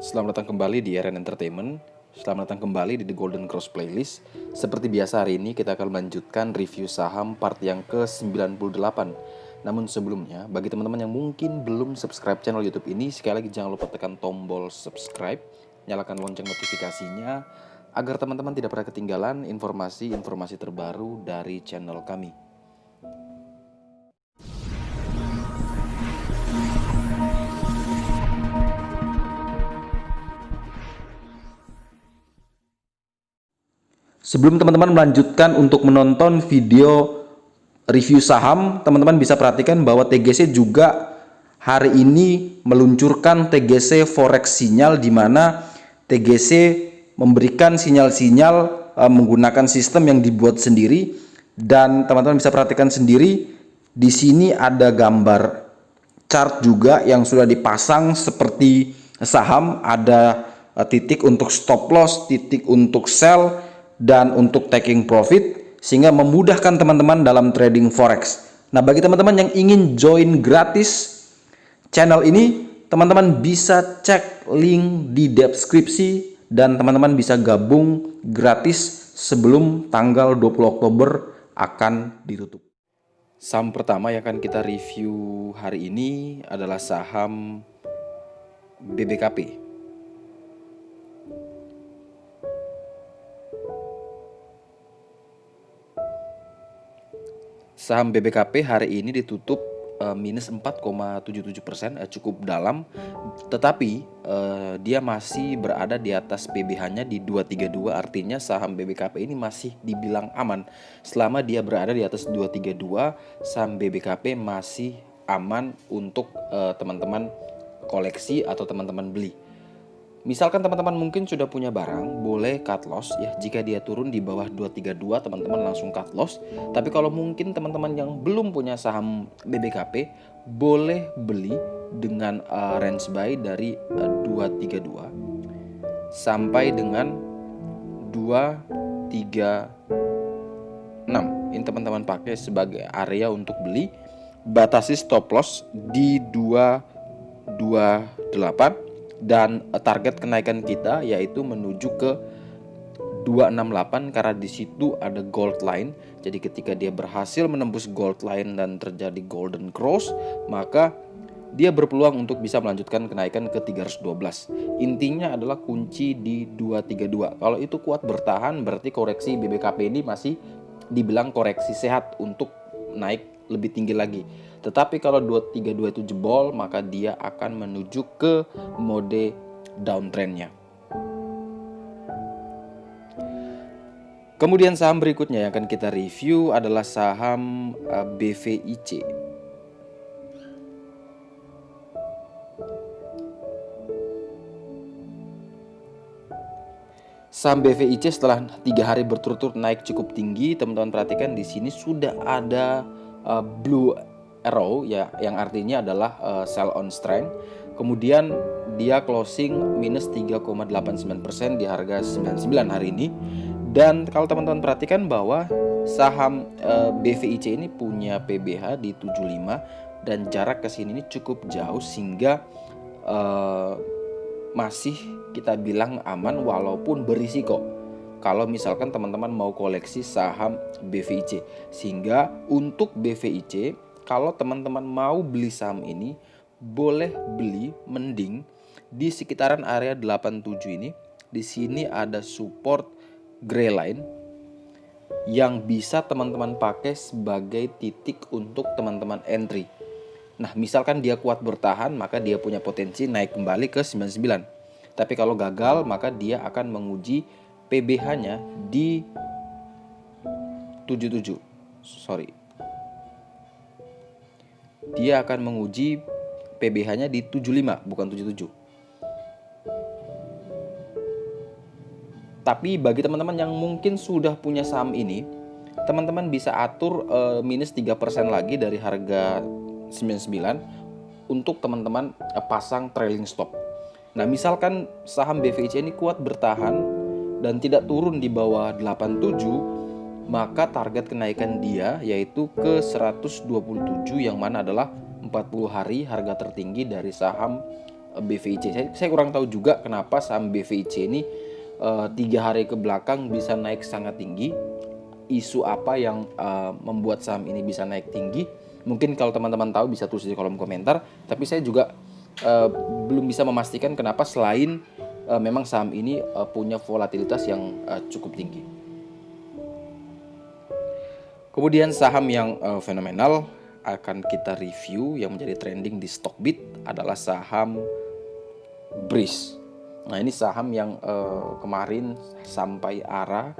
Selamat datang kembali di RN Entertainment. Selamat datang kembali di The Golden Cross Playlist. Seperti biasa hari ini kita akan melanjutkan review saham part yang ke-98. Namun sebelumnya, bagi teman-teman yang mungkin belum subscribe channel YouTube ini, sekali lagi jangan lupa tekan tombol subscribe, nyalakan lonceng notifikasinya agar teman-teman tidak pernah ketinggalan informasi-informasi terbaru dari channel kami. Sebelum teman-teman melanjutkan untuk menonton video review saham, teman-teman bisa perhatikan bahwa TGC juga hari ini meluncurkan TGC Forex Sinyal, di mana TGC memberikan sinyal-sinyal menggunakan sistem yang dibuat sendiri. Dan teman-teman bisa perhatikan sendiri, di sini ada gambar chart juga yang sudah dipasang seperti saham, ada titik untuk stop loss, titik untuk sell, dan untuk taking profit, sehingga memudahkan teman-teman dalam trading forex. Nah, bagi teman-teman yang ingin join gratis channel ini, teman-teman bisa cek link di deskripsi dan teman-teman bisa gabung gratis sebelum tanggal 20 Oktober akan ditutup. Saham pertama yang akan kita review hari ini adalah saham BBKP. Saham BBKP hari ini ditutup minus 4,77%, cukup dalam, tetapi dia masih berada di atas PBH-nya di 232, artinya saham BBKP ini masih dibilang aman. Selama dia berada di atas 232, saham BBKP masih aman untuk teman-teman koleksi atau teman-teman beli. Misalkan teman-teman mungkin sudah punya barang, boleh cut loss ya. Jika dia turun di bawah 232, teman-teman langsung cut loss. Tapi kalau mungkin teman-teman yang belum punya saham BBKP, boleh beli dengan range buy dari 232 sampai dengan 236. Ini teman-teman pakai sebagai area untuk beli. Batasi stop loss di 228. Dan target kenaikan kita yaitu menuju ke 268, karena di situ ada gold line. Jadi ketika dia berhasil menembus gold line dan terjadi golden cross, maka dia berpeluang untuk bisa melanjutkan kenaikan ke 312. Intinya adalah kunci di 232. Kalau itu kuat bertahan, berarti koreksi BBKP ini masih dibilang koreksi sehat untuk naik lebih tinggi lagi. Tetapi kalau 232 itu jebol, maka dia akan menuju ke mode downtrendnya. Kemudian saham berikutnya yang akan kita review adalah saham BVIC. Saham BVIC setelah 3 hari berturut-turut naik cukup tinggi, teman-teman perhatikan di sini sudah ada blue arrow ya, yang artinya adalah sell on strength. Kemudian dia closing minus 3,89% di harga 99 hari ini. Dan kalau teman-teman perhatikan bahwa saham BVIC ini punya PBH di 75 dan jarak ke sini ini cukup jauh, sehingga masih kita bilang aman walaupun berisiko kalau misalkan teman-teman mau koleksi saham BVIC. Sehingga untuk BVIC, kalau teman-teman mau beli saham ini, boleh beli mending di sekitaran area 87 ini. Di sini ada support gray line yang bisa teman-teman pakai sebagai titik untuk teman-teman entry. Nah, misalkan dia kuat bertahan, maka dia punya potensi naik kembali ke 99. Tapi kalau gagal, maka dia akan menguji PBH-nya di 77. Dia akan menguji PBH-nya di 75, bukan 77. Tapi bagi teman-teman yang mungkin sudah punya saham ini, teman-teman bisa atur minus 3% lagi dari harga 99 untuk teman-teman pasang trailing stop. Nah, misalkan saham BVIC ini kuat bertahan dan tidak turun di bawah 87, maka target kenaikan dia yaitu ke 127, yang mana adalah 40 hari harga tertinggi dari saham BVIC. Saya kurang tahu juga kenapa saham BVIC ini 3 hari ke belakang bisa naik sangat tinggi. Isu apa yang membuat saham ini bisa naik tinggi? Mungkin kalau teman-teman tahu bisa tulis di kolom komentar. Tapi saya juga belum bisa memastikan kenapa selain memang saham ini punya volatilitas yang cukup tinggi. Kemudian saham yang fenomenal akan kita review yang menjadi trending di Stockbit adalah saham Breeze. Nah, ini saham yang kemarin sampai arah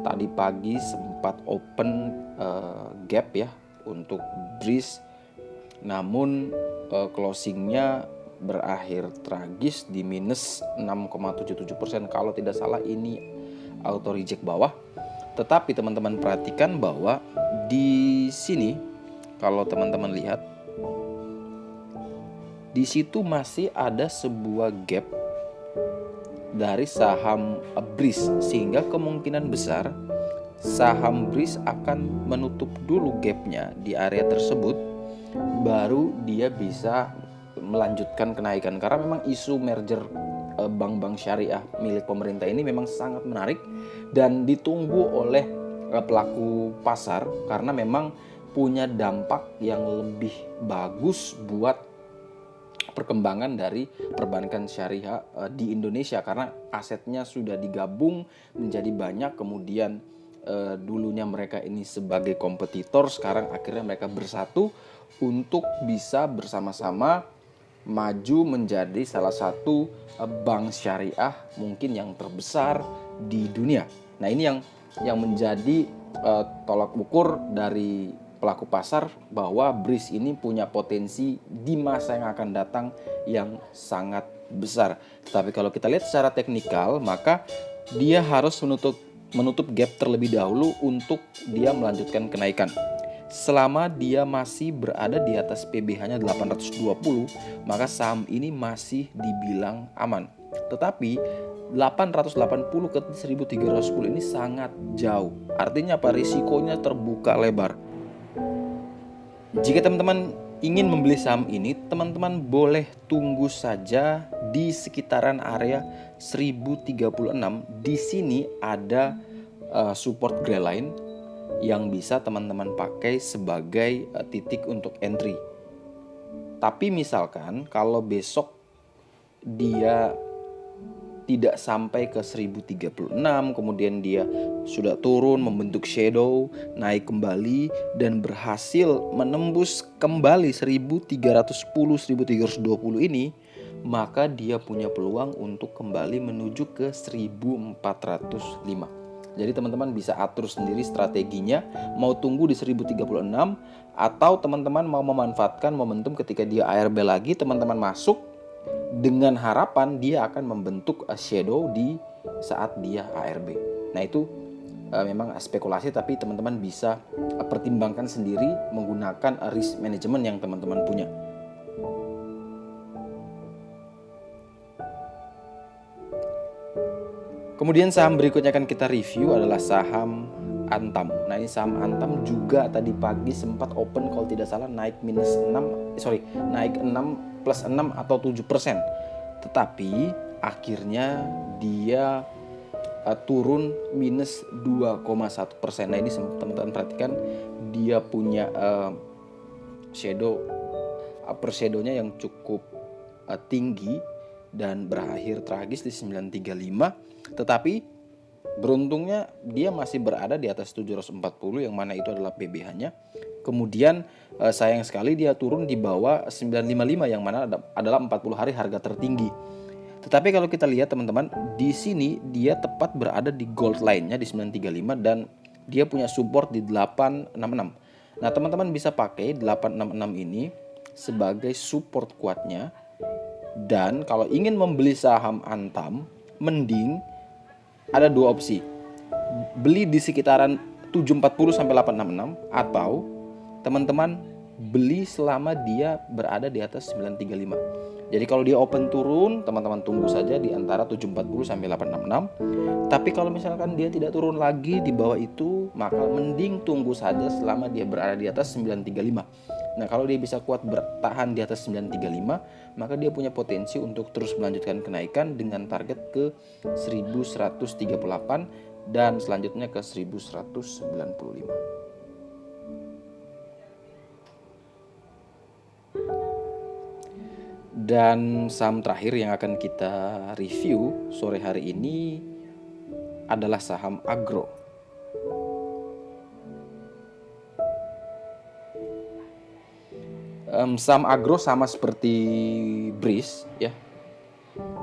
tadi pagi sempat open gap ya untuk Breeze, namun closingnya berakhir tragis di minus 6,77%. Kalau tidak salah ini auto reject bawah. Tetapi teman-teman perhatikan bahwa di sini kalau teman-teman lihat di situ masih ada sebuah gap dari saham Breeze, sehingga kemungkinan besar saham Breeze akan menutup dulu gapnya di area tersebut, baru dia bisa melanjutkan kenaikan. Karena memang isu merger bank-bank syariah milik pemerintah ini memang sangat menarik dan ditunggu oleh pelaku pasar, karena memang punya dampak yang lebih bagus buat perkembangan dari perbankan syariah di Indonesia, karena asetnya sudah digabung menjadi banyak. Kemudian dulunya mereka ini sebagai kompetitor, sekarang akhirnya mereka bersatu untuk bisa bersama-sama maju menjadi salah satu bank syariah mungkin yang terbesar di dunia. Nah, ini yang menjadi tolak ukur dari pelaku pasar bahwa Breeze ini punya potensi di masa yang akan datang yang sangat besar. Tetapi kalau kita lihat secara teknikal, maka dia harus menutup gap terlebih dahulu untuk dia melanjutkan kenaikan. Selama dia masih berada di atas PBH-nya 820, maka saham ini masih dibilang aman. Tetapi 880 ke 1310 ini sangat jauh. Artinya apa? Risikonya terbuka lebar. Jika teman-teman ingin membeli saham ini, teman-teman boleh tunggu saja di sekitaran area 1036. Di sini ada support gray line yang bisa teman-teman pakai sebagai titik untuk entry. Tapi misalkan kalau besok dia tidak sampai ke 1036, kemudian dia sudah turun membentuk shadow, naik kembali dan berhasil menembus kembali 1310, 1320 ini, maka dia punya peluang untuk kembali menuju ke 1405. Jadi teman-teman bisa atur sendiri strateginya, mau tunggu di 1036 atau teman-teman mau memanfaatkan momentum ketika dia ARB lagi, teman-teman masuk dengan harapan dia akan membentuk shadow di saat dia ARB. Nah, itu memang spekulasi, tapi teman-teman bisa pertimbangkan sendiri menggunakan risk management yang teman-teman punya. Kemudian saham berikutnya akan kita review adalah saham Antam. Nah, ini saham Antam juga tadi pagi sempat open kalau tidak salah naik naik 6 plus 6 atau 7%. Tetapi akhirnya dia turun minus 2,1%. Nah, ini teman-teman perhatikan dia punya upper shadow-nya yang cukup tinggi dan berakhir tragis di 935. Tetapi beruntungnya dia masih berada di atas 740, yang mana itu adalah PBH-nya. Kemudian sayang sekali dia turun di bawah 955, yang mana adalah 40 hari harga tertinggi. Tetapi kalau kita lihat teman-teman, di sini dia tepat berada di gold line-nya di 935 dan dia punya support di 866. Nah, teman-teman bisa pakai 866 ini sebagai support kuatnya. Dan kalau ingin membeli saham Antam, mending ada dua opsi. Beli di sekitaran 740 sampai 866 atau teman-teman beli selama dia berada di atas 935. Jadi kalau dia open turun, teman-teman tunggu saja di antara 740 sampai 866. Tapi kalau misalkan dia tidak turun lagi di bawah itu, maka mending tunggu saja selama dia berada di atas 935. Nah, kalau dia bisa kuat bertahan di atas 935, maka dia punya potensi untuk terus melanjutkan kenaikan dengan target ke 1138 dan selanjutnya ke 1195. Dan saham terakhir yang akan kita review sore hari ini adalah saham agro. Saham agro sama seperti Breeze ya.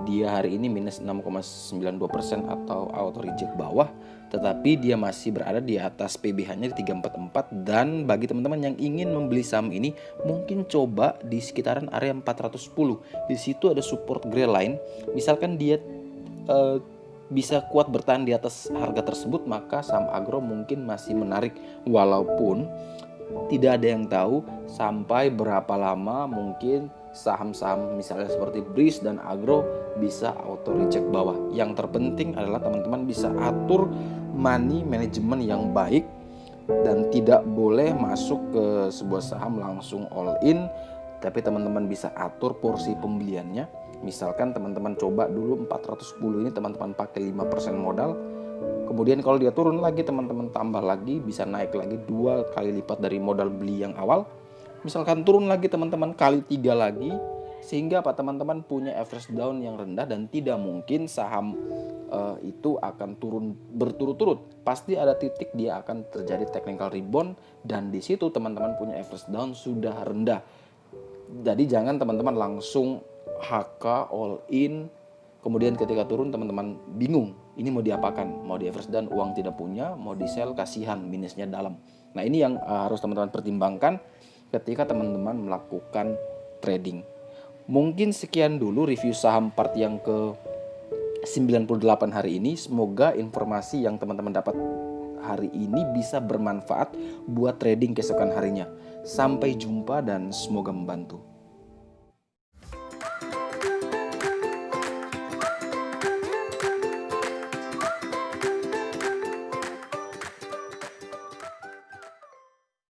Dia hari ini minus 6,92% atau auto reject bawah, tetapi dia masih berada di atas PBH-nya di 344. Dan bagi teman-teman yang ingin membeli saham ini, mungkin coba di sekitaran area 410. Di situ ada support gray line. Misalkan dia bisa kuat bertahan di atas harga tersebut, maka saham agro mungkin masih menarik, walaupun tidak ada yang tahu sampai berapa lama mungkin saham-saham misalnya seperti Breeze dan agro bisa auto reject bawah. Yang terpenting adalah teman-teman bisa atur money management yang baik dan tidak boleh masuk ke sebuah saham langsung all in, tapi teman-teman bisa atur porsi pembeliannya. Misalkan teman-teman coba dulu 410 ini teman-teman pakai 5% modal. Kemudian kalau dia turun lagi, teman-teman tambah lagi, bisa naik lagi 2 kali lipat dari modal beli yang awal. Misalkan turun lagi, teman-teman kali 3 lagi, sehingga teman-teman punya average down yang rendah dan tidak mungkin saham itu akan turun berturut-turut. Pasti ada titik dia akan terjadi technical rebound dan di situ teman-teman punya average down sudah rendah. Jadi jangan teman-teman langsung HK all in, kemudian ketika turun teman-teman bingung ini mau diapakan, mau di average down uang tidak punya, mau di sell kasihan minusnya dalam. Nah ini yang harus teman-teman pertimbangkan ketika teman-teman melakukan trading. Mungkin sekian dulu review saham part yang ke 98 hari ini. Semoga informasi yang teman-teman dapat hari ini bisa bermanfaat buat trading keesokan harinya. Sampai jumpa dan semoga membantu.